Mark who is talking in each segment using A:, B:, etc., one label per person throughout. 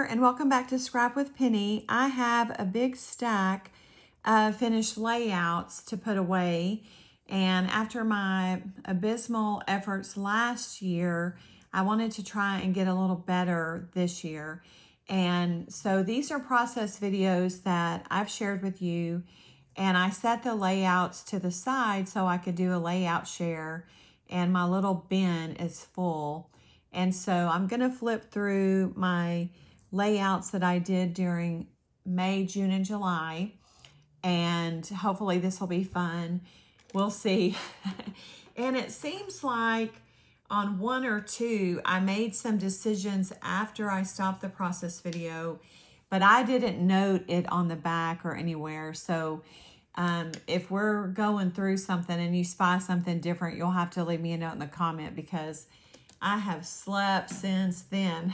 A: and welcome back to Scrap with Penny. I have a big stack of finished layouts to put away, and after my abysmal efforts last year, I wanted to try and get a little better this year. And so these are process videos that I've shared with you, and I set the layouts to the side so I could do a layout share, and my little bin is full. And so I'm going to flip through my layouts that I did during May, June, and July. And hopefully this will be fun. We'll see. And it seems like on one or two, I made some decisions after I stopped the process video, but I didn't note it on the back or anywhere. So if we're going through something and you spy something different, you'll have to leave me a note in the comment because I have slept since then.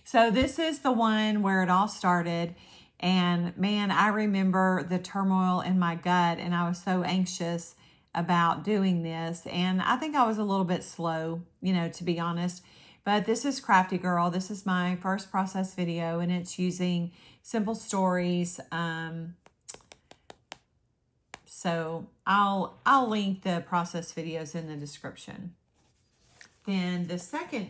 A: So this is the one where it all started. And man, I remember the turmoil in my gut, and I was so anxious about doing this. And I think I was a little bit slow, to be honest. But this is Crafty Girl. This is my first process video, and it's using simple stories. So I'll link the process videos in the description. Then the second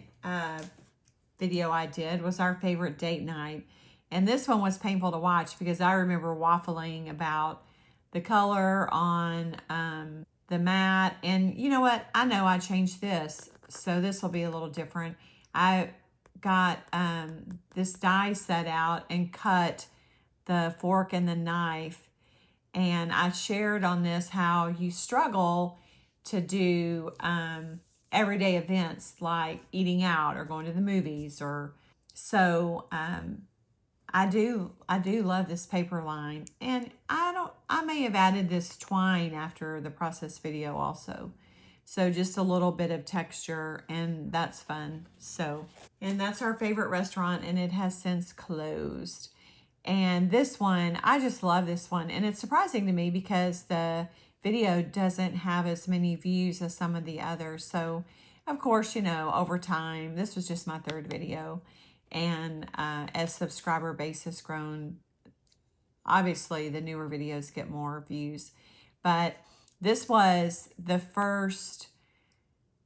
A: video I did was our favorite date night. And this one was painful to watch because I remember waffling about the color on the mat. And you know what? I know I changed this, so this will be a little different. I got this die set out and cut the fork and the knife. And I shared on this how you struggle to do everyday events like eating out or going to the movies, or so I do love this paper line, and I may have added this twine after the process video also. So just a little bit of texture, and that's fun. So, and that's our favorite restaurant, and it has since closed. And this one, I just love this one, and it's surprising to me because the video doesn't have as many views as some of the others. So of course, over time, this was just my third video. And as subscriber base has grown, obviously the newer videos get more views. But this was the first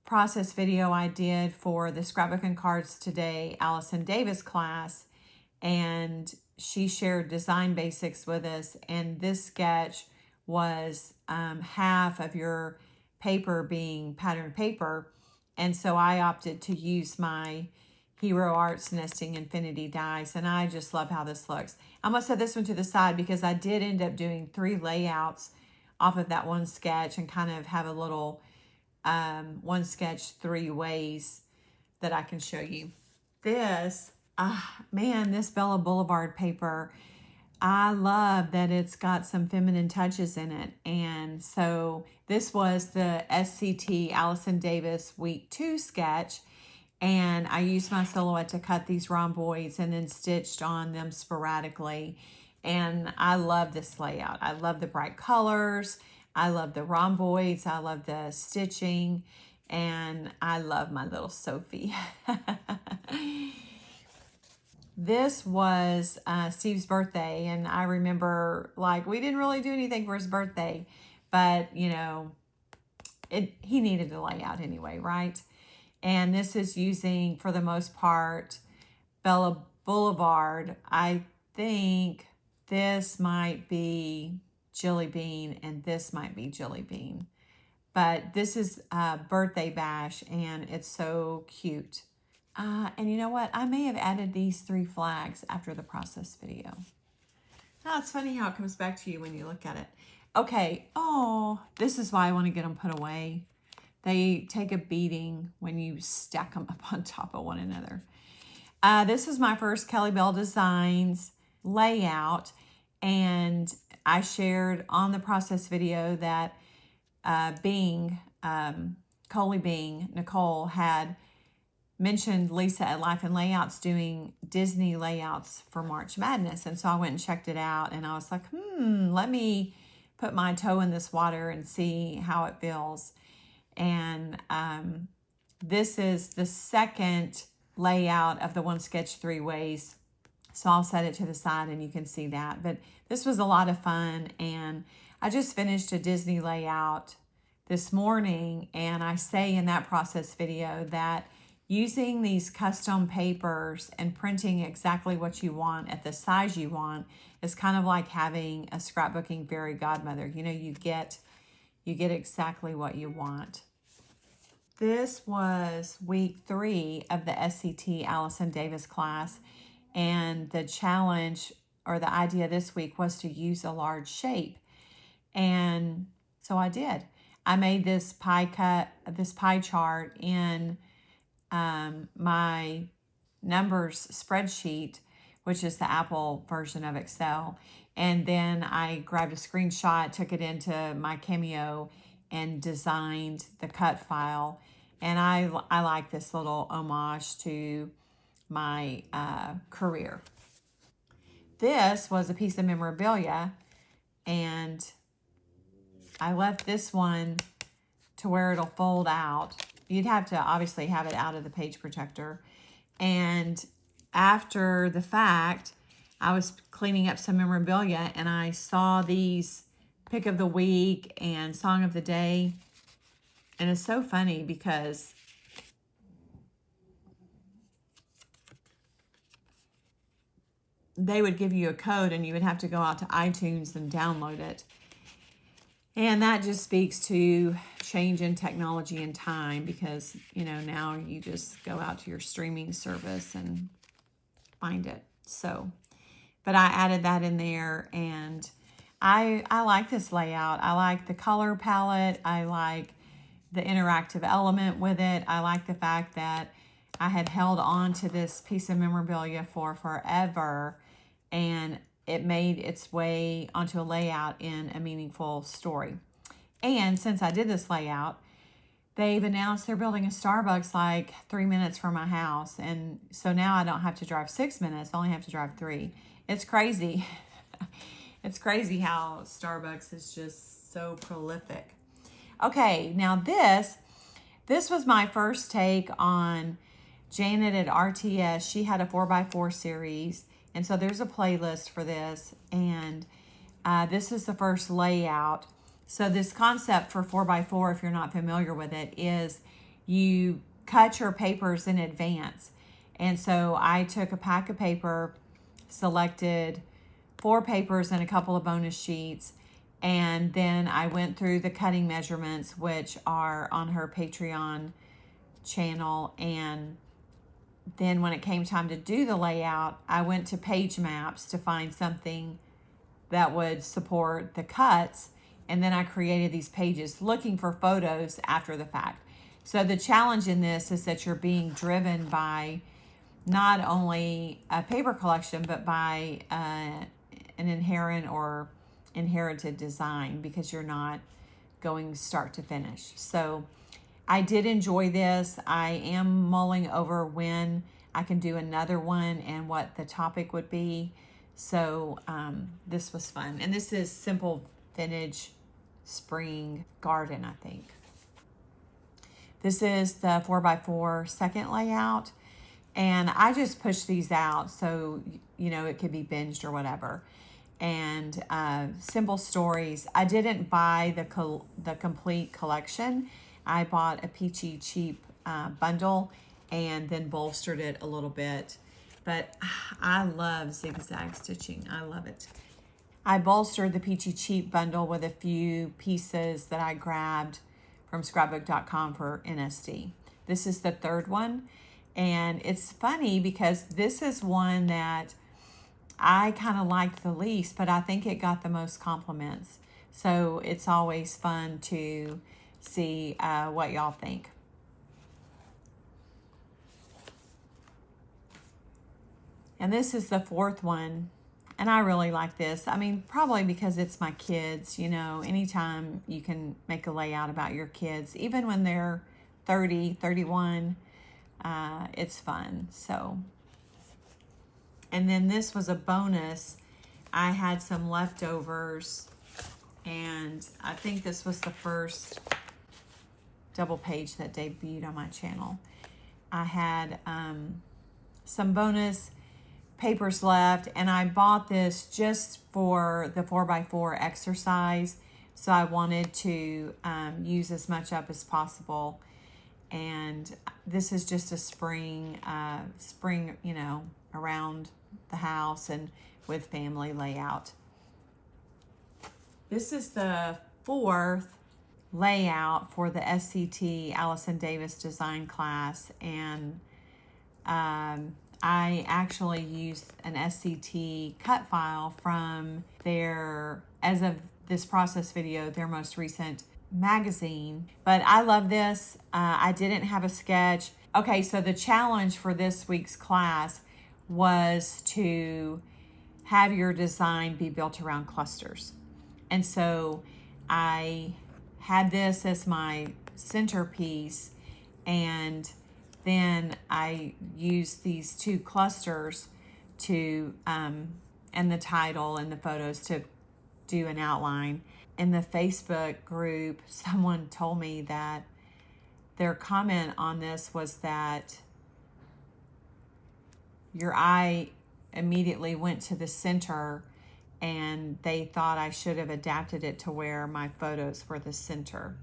A: process video I did for the Scrapbooking Cards Today Allison Davis class. And she shared design basics with us. And this sketch was half of your paper being patterned paper. And so I opted to use my Hero Arts Nesting Infinity dies, and I just love how this looks. I'm going to set this one to the side because I did end up doing 3 layouts off of that one sketch and kind of have a little one sketch 3 ways that I can show you. This, man, this Bella Boulevard paper, I love that it's got some feminine touches in it. And so this was the SCT Allison Davis Week 2 sketch. And I used my silhouette to cut these rhomboids and then stitched on them sporadically. And I love this layout. I love the bright colors. I love the rhomboids. I love the stitching. And I love my little Sophie. This was Steve's birthday, and I remember, we didn't really do anything for his birthday, but, he needed a layout anyway, right? And this is using, for the most part, Bella Boulevard. I think this might be Jilly Bean, and this might be Jilly Bean. But this is Birthday Bash, and it's so cute. And you know what? I may have added these 3 flags after the process video. Now, it's funny how it comes back to you when you look at it. Okay. Oh, this is why I want to get them put away. They take a beating when you stack them up on top of one another. This is my first Kelly Bell Designs layout. And I shared on the process video that Coley Bing, Nicole, had mentioned Lisa at Life and Layouts doing Disney layouts for March Madness. And so I went and checked it out, and I was like, let me put my toe in this water and see how it feels. And this is the second layout of the One Sketch 3 Ways So I'll set it to the side and you can see that. But this was a lot of fun, and I just finished a Disney layout this morning, and I say in that process video that using these custom papers and printing exactly what you want at the size you want is kind of like having a scrapbooking fairy godmother. You know, you get exactly what you want. This was week 3 of the SCT Allison Davis class, and the challenge or the idea this week was to use a large shape. And so I did. I made this pie chart in my numbers spreadsheet, which is the Apple version of Excel. And then I grabbed a screenshot, took it into my Cameo, and designed the cut file. And I like this little homage to my career. This was a piece of memorabilia, and I left this one to where it'll fold out. You'd have to obviously have it out of the page protector. And after the fact, I was cleaning up some memorabilia and I saw these pick of the week and song of the day. And it's so funny because they would give you a code and you would have to go out to iTunes and download it. And that just speaks to change in technology and time, because, you know, now you just go out to your streaming service and find it. So, but I added that in there, and I like this layout. I like the color palette. I like the interactive element with it. I like the fact that I had held on to this piece of memorabilia for forever, and it made its way onto a layout in a meaningful story. And since I did this layout, they've announced they're building a Starbucks like 3 minutes from my house. And so now I don't have to drive 6 minutes, I only have to drive 3. It's crazy. It's crazy how Starbucks is just so prolific. Okay, now this was my first take on Janet at RTS. She had a 4x4 series. And so there's a playlist for this, and this is the first layout. So this concept for 4x4, if you're not familiar with it, is you cut your papers in advance. And so I took a pack of paper, selected 4 papers and a couple of bonus sheets, and then I went through the cutting measurements, which are on her Patreon channel, and then when it came time to do the layout, I went to Page Maps to find something that would support the cuts. And then I created these pages looking for photos after the fact. So the challenge in this is that you're being driven by not only a paper collection, but by an inherent or inherited design, because you're not going start to finish. So I did enjoy this. I am mulling over when I can do another one and what the topic would be. So this was fun. And this is Simple Vintage Spring Garden, I think. This is the 4x4 second layout. And I just pushed these out so, you know, it could be binged or whatever. And Simple Stories. I didn't buy the complete collection. I bought a peachy cheap bundle and then bolstered it a little bit. But I love zigzag stitching. I love it. I bolstered the peachy cheap bundle with a few pieces that I grabbed from scrapbook.com for NSD. This is the third one. And it's funny because this is one that I kind of liked the least, but I think it got the most compliments. So it's always fun to see what y'all think. And this is the fourth one, and I really like this. I mean, probably because it's my kids, you know, anytime you can make a layout about your kids, even when they're 30, 31, it's fun. So, and then this was a bonus. I had some leftovers, and I think this was the first double page that debuted on my channel. I had some bonus papers left, and I bought this just for the 4x4 exercise. So I wanted to use as much up as possible. And this is just a spring, you know, around the house and with family layout. This is the 4th layout for the SCT Allison Davis design class, and I actually used an SCT cut file from their, as of this process video, their most recent magazine. But I love this. I didn't have a sketch. Okay, so the challenge for this week's class was to have your design be built around clusters. And so I had this as my centerpiece, and then I used these 2 clusters to, and the title and the photos to do an outline. In the Facebook group, someone told me that their comment on this was that your eye immediately went to the center, and they thought I should have adapted it to where my photos were the center.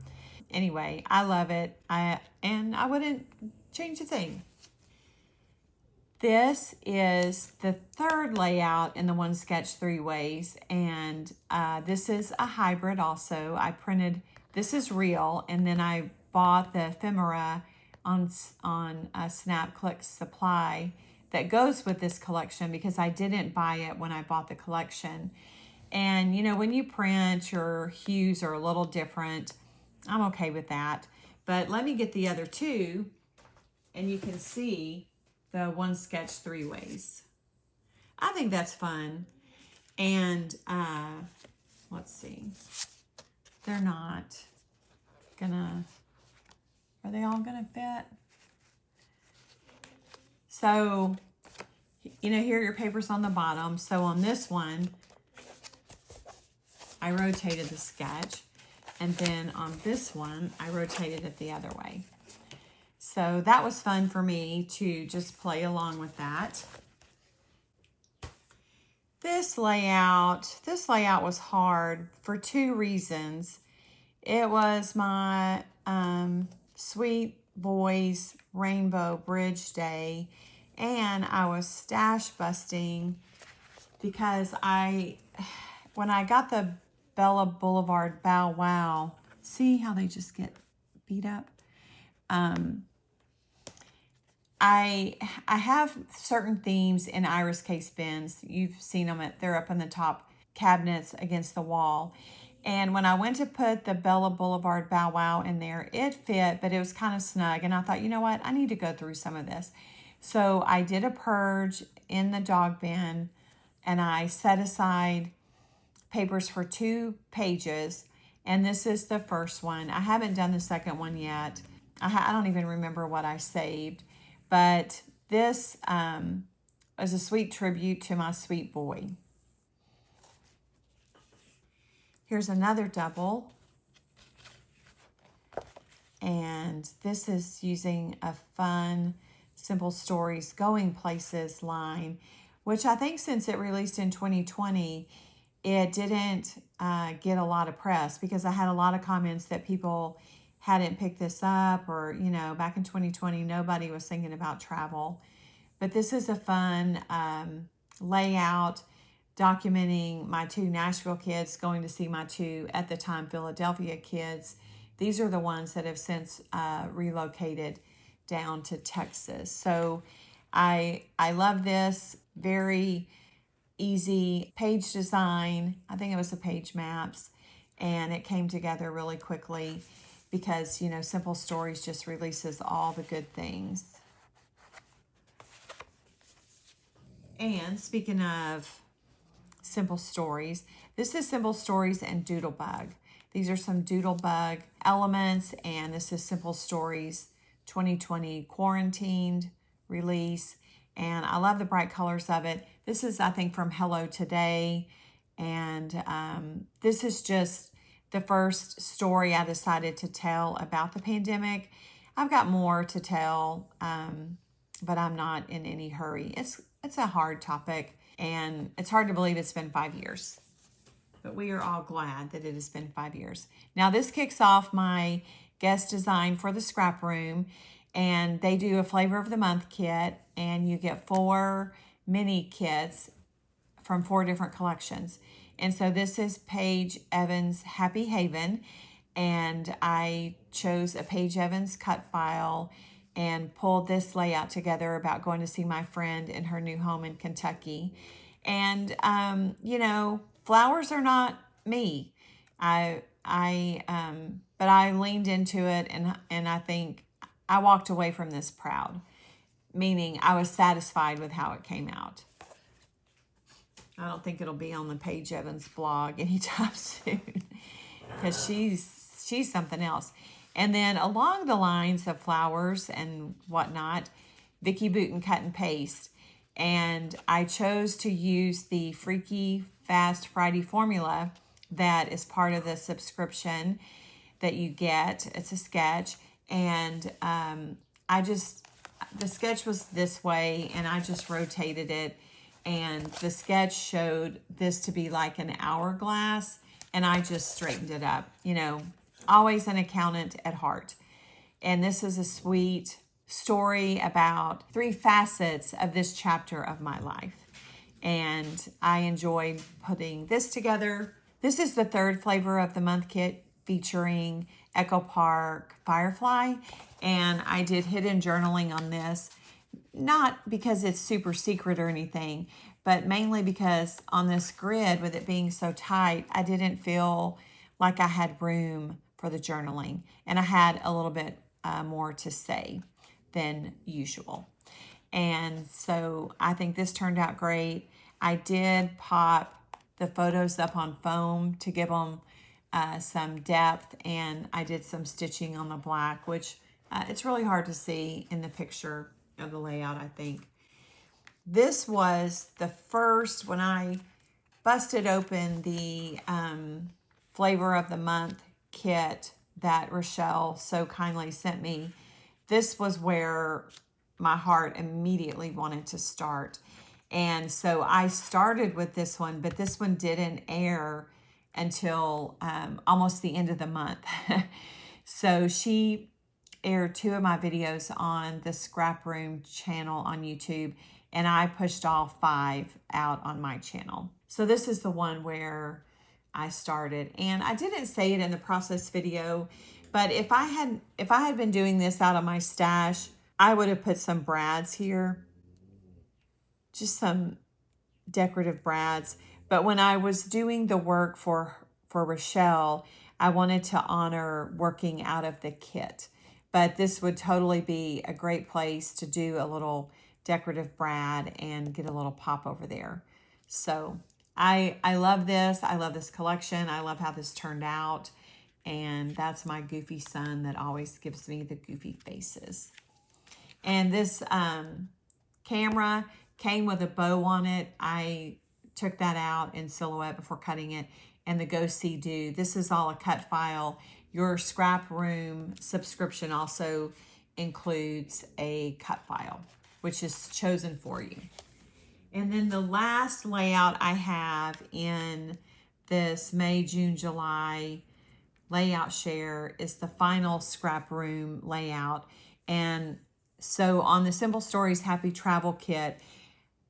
A: Anyway, I love it. And I wouldn't change a thing. This is the 3rd layout in the One Sketch 3 Ways, and this is a hybrid also. I printed, this is real, and then I bought the ephemera on Snap Click Supply that goes with this collection, because I didn't buy it when I bought the collection. And you know, when you print, your hues are a little different. I'm okay with that. But let me get the other 2, and you can see the One Sketch 3 Ways. I think that's fun. And let's see. They're not gonna, are they all gonna fit? So, you know, here are your papers on the bottom. So on this one, I rotated the sketch. And then on this one, I rotated it the other way. So that was fun for me to just play along with that. This layout was hard for 2 reasons. It was my Sweet Boys Rainbow Bridge Day, and I was stash busting because when I got the Bella Boulevard Bow Wow, see how they just get beat up? I have certain themes in Iris case bins. You've seen them, they're up in the top cabinets against the wall. And when I went to put the Bella Boulevard Bow Wow in there, it fit, but it was kind of snug. And I thought, you know what? I need to go through some of this. So I did a purge in the dog bin, and I set aside papers for 2 pages. And this is the first one. I haven't done the second one yet. I don't even remember what I saved. But this is a sweet tribute to my sweet boy. Here's another double. And this is using a fun Simple Stories Going Places line, which I think since it released in 2020, it didn't get a lot of press, because I had a lot of comments that people hadn't picked this up, or, you know, back in 2020, nobody was thinking about travel. But this is a fun layout documenting my 2 Nashville kids going to see my 2, at the time, Philadelphia kids. These are the ones that have since relocated down to Texas. So I love this. Very easy page design. I think it was the page maps, and it came together really quickly because, you know, Simple Stories just releases all the good things. And speaking of Simple Stories, this is Simple Stories and Doodlebug. These are some Doodlebug elements, and this is Simple Stories 2020 Quarantined release. And I love the bright colors of it. This is, I think, from Hello Today. And this is just the first story I decided to tell about the pandemic. I've got more to tell, but I'm not in any hurry. It's it's a hard topic, and it's hard to believe it's been 5 years. But we are all glad that it has been 5 years. Now, this kicks off my guest design for the scrap room, and they do a flavor of the month kit, and you get 4 mini kits from 4 different collections. And so this is Paige Evans' Happy Haven, and I chose a Paige Evans cut file and pulled this layout together about going to see my friend in her new home in Kentucky. And, you know, flowers are not me. But I leaned into it, and I think I walked away from this proud, meaning I was satisfied with how it came out. I don't think it'll be on the Paige Evans blog anytime soon, because she's something else. And then along the lines of flowers and whatnot, Vicki Boutin cut and paste. And I chose to use the Freaky Fast Friday formula that is part of the subscription that you get. It's a sketch. And the sketch was this way, and I just rotated it. And the sketch showed this to be like an hourglass, and I just straightened it up. You know, always an accountant at heart. And this is a sweet story about 3 facets of this chapter of my life. And I enjoyed putting this together. This is the 3rd flavor of the month kit featuring Echo Park Firefly. And I did hidden journaling on this, not because it's super secret or anything, but mainly because on this grid, with it being so tight, I didn't feel like I had room for the journaling, and I had a little bit more to say than usual. And so I think this turned out great. I did pop the photos up on foam to give them some depth, and I did some stitching on the black, which it's really hard to see in the picture of the layout, I think. This was the first, when I busted open the flavor of the month kit that Rochelle so kindly sent me, this was where my heart immediately wanted to start. And so I started with this one, but this one didn't air until almost the end of the month. So she aired 2 of my videos on the Scrap Room channel on YouTube, and I pushed all 5 out on my channel. So this is the one where I started, and I didn't say it in the process video, but if I had been doing this out of my stash, I would have put some brads here, just some decorative brads. But when I was doing the work for Rochelle, I wanted to honor working out of the kit. But this would totally be a great place to do a little decorative brad and get a little pop over there. So I love this. I love this collection. I love how this turned out. And that's my goofy son that always gives me the goofy faces. And this camera came with a bow on it. I took that out in silhouette before cutting it. And the Go See Do. This is all a cut file. Your Scrap Room subscription also includes a cut file, which is chosen for you. And then the last layout I have in this May, June, July layout share is the final Scrap Room layout. And so on the Simple Stories Happy Travel Kit,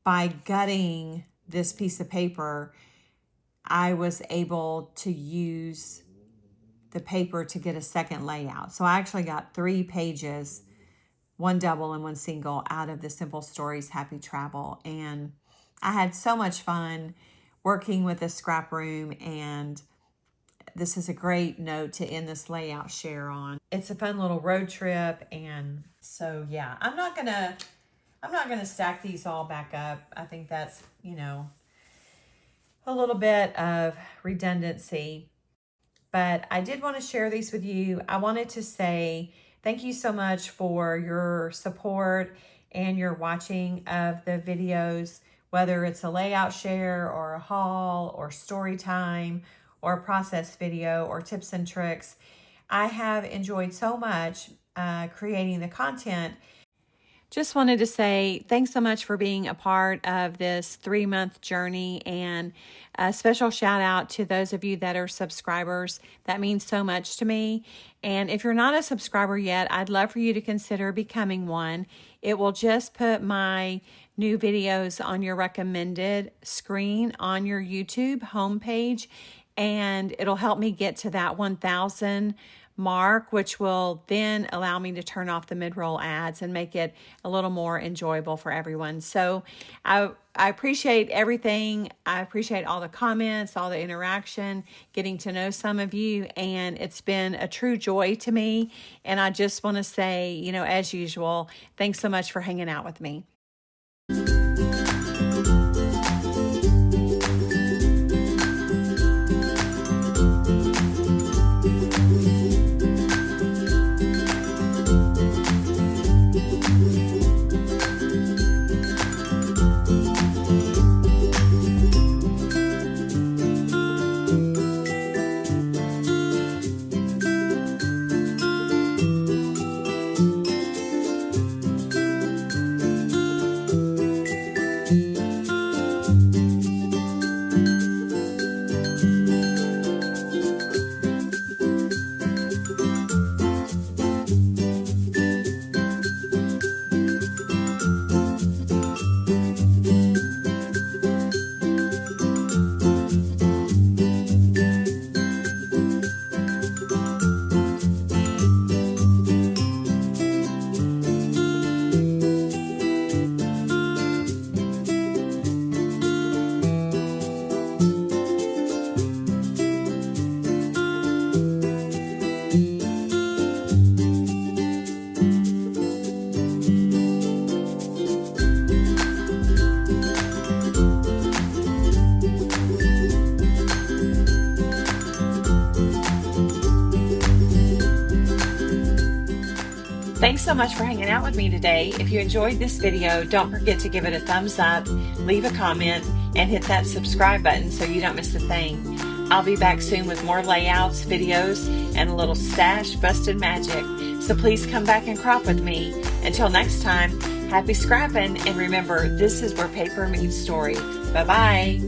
A: by gutting this piece of paper, I was able to use the paper to get a second layout. So I actually got 3 pages, 1 double and 1 single, out of the Simple Stories Happy Travel. And I had so much fun working with the Scrap Room, and this is a great note to end this layout share on. It's a fun little road trip, and so yeah, I'm not gonna stack these all back up. I think that's, you know, a little bit of redundancy. But I did want to share these with you. I wanted to say thank you so much for your support and your watching of the videos, whether it's a layout share or a haul or story time or a process video or tips and tricks. I have enjoyed so much creating the content. just wanted to say thanks so much for being a part of this 3-month journey, and a special shout out to those of you that are subscribers. That means so much to me. And if you're not a subscriber yet, I'd love for you to consider becoming one. It will just put my new videos on your recommended screen on your YouTube homepage, and it'll help me get to that 1,000 mark, which will then allow me to turn off the mid-roll ads and make it a little more enjoyable for everyone. So I appreciate everything. I appreciate all the comments, all the interaction, getting to know some of you, and it's been a true joy to me. And I just want to say, you know, as usual, thanks so much for hanging out with me. Thanks so much for hanging out with me today. If you enjoyed this video, don't forget to give it a thumbs up, leave a comment, and hit that subscribe button so you don't miss a thing. I'll be back soon with more layouts, videos, and a little stash busted magic. So please come back and crop with me. Until next time, happy scrapping, and remember, this is where paper meets story. Bye-bye.